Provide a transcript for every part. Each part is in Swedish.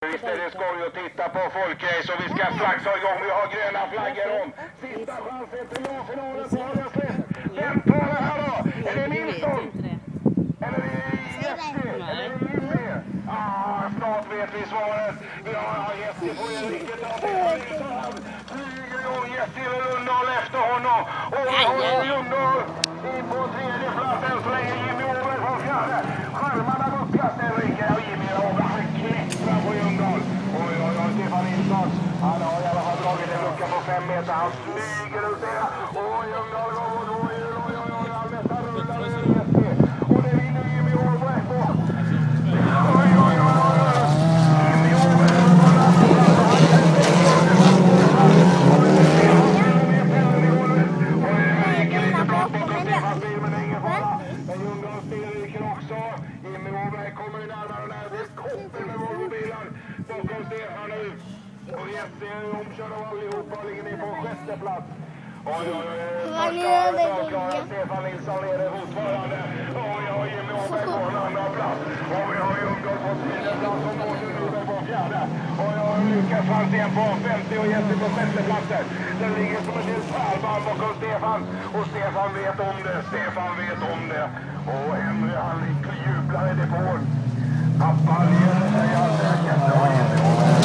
Visst är det skoj att titta på folkrace och vi ska strax ha igång. Vi har gröna flaggor om. Sista chansen till finalen på Adelslätt. Vem tar det här då? Är det Nilsson? Eller är det Jesse? Eller är det Jimmy? Snart vet vi svaret. Vi har Jesse på Enriket av Nilsson. Han flyger igång. Jesse och Lundahl efter honom. Och vi har Lundahl in på tredje plats. Än så länge Jimmy Åberg på fjärde. Skärmarna bucklas Enriket och Jimmy Åberg. Han klättrar på Lundahl. Oj, Stefan Nilsson. Han har i alla fall dragit en lucka på 5 meter. Han flyger ut det. Och Lundahl går mot Åberg. Han nästan rullar över Jesse. Och det vinner Jimmy Åberg på. Oj. Jimmy Åberg. Jimmy Åberg kommer närmare och närmare. Koppel med Volvobilar bakom Stefan nu. Och Jesse är omkörd av allihopa och ligger ner på 6:e plats. Oj. Stefan Nilsson leder fortfarande. Jimmy Åberg på en andra plats. Och vi har Ljungdahl på 3:e plats och Mårten Nyberg på 4:e. Lukas Franzén på 50 och Jesse på 6:e platsen. Den ligger som ett helt pärlband bakom Stefan. Och Stefan vet om det. Och Henry han jublar i depån. Pappa leder sig säkert. Och Jimmy Åberg.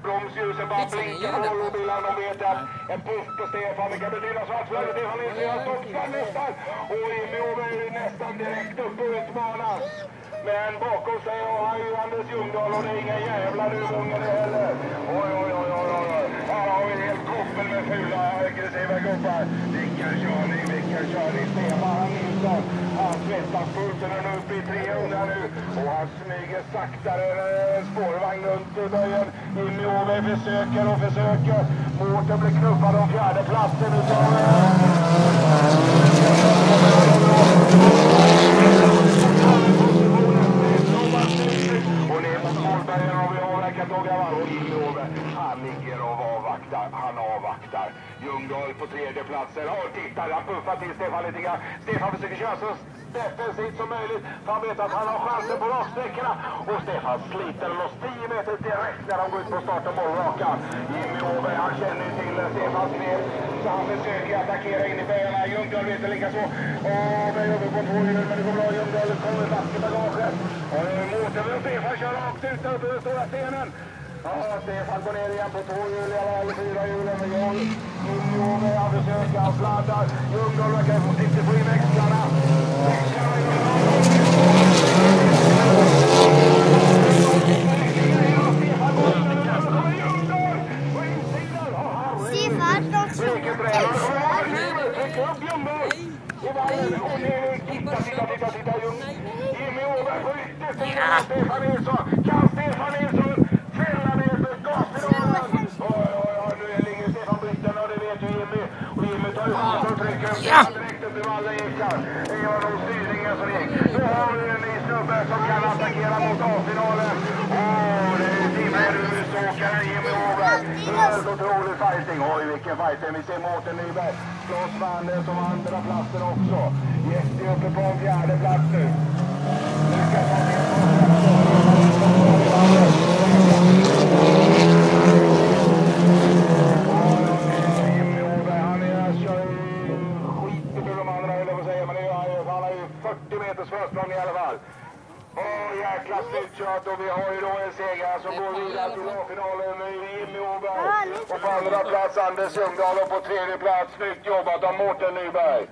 Bromsljusen bara blinkar på Volvobilarna. De vet att en puff på Stefan. Det kan betyda svart flagg. Stefan Nilsson har stoppat nästan. Och Jimmy Åberg är nästan direkt upp och utmanas. Men bakom sig har han ju Anders Ljungdahl och det är inga jävla nuvångar heller. Oj. Här har vi en hel koppel med fula aggressiva gubbar. Vilken körning. Stefan Nilsson. Han svettar pulsen upp i 300 nu. Och han smyger saktare spårvagn runt i böjen. Jimmy Åberg försöker. Mårten blir knuffad om 4:e platsen utav och ner mot Målbergen har vi avverkat några varv och Jimmy Åberg. Han ligger och avvaktar. Ljungdahl på 3:e platsen. Tittar, han puffar till Stefan lite grann. Stefan försöker köra så defensivt som möjligt. För han vet att han har chansen på raksträckorna. Och Stefan sliter loss 10 meter direkt när de går ut på start och målrakan. Jimmy Åberg, han känner till Stefans knep. Så han försöker attackera in i böjarna. Ljungdahl vet det lika så. Åberg över på 2 hjul, men det går bra. Ljungdahl kommer fast i bagaget. Och Mårten och Stefan kör rakt ut över den stora stenen. Stefan går ner igen på 2 hjul, eller 4 hjulen. Jimmy Åberg, han försöker, han sladdar. Ljungdahl verkar inte få in växlarna. Jimmy Åberg på yttersidan av Stefan Nilsson. Kan Stefan Nilsson fälla ner för gaspedalen? Nu ligger Stefan Brytten och det vet ju Jimmy. Och Jimmy tar ut och trycker direkt upp i Valleekar. Det gör nog styrningen som gick. Då har vi en ny snubbe som kan attackera mot A-finalen. Det är timmerhusåkaren Jimmy Åberg. Det är en otrolig fighting. Oj, vilken fighting. Vi ser Mårten Nyberg slåss med Anders som andra platsen också. Jesse uppe på en 4:e plats nu. Lukas Franzén på Jimmy Åberg, han kör skiten för de andra, vill jag säga. Men han har ju 40 meters försprång i alla fall. Jäkla slutkört och vi har ju då en segrare som går vidare till A-finalen med Jimmy Åberg. Och på andra plats Anders Ljungdahl och på 3:e plats snyggt jobbat av Mårten Nyberg.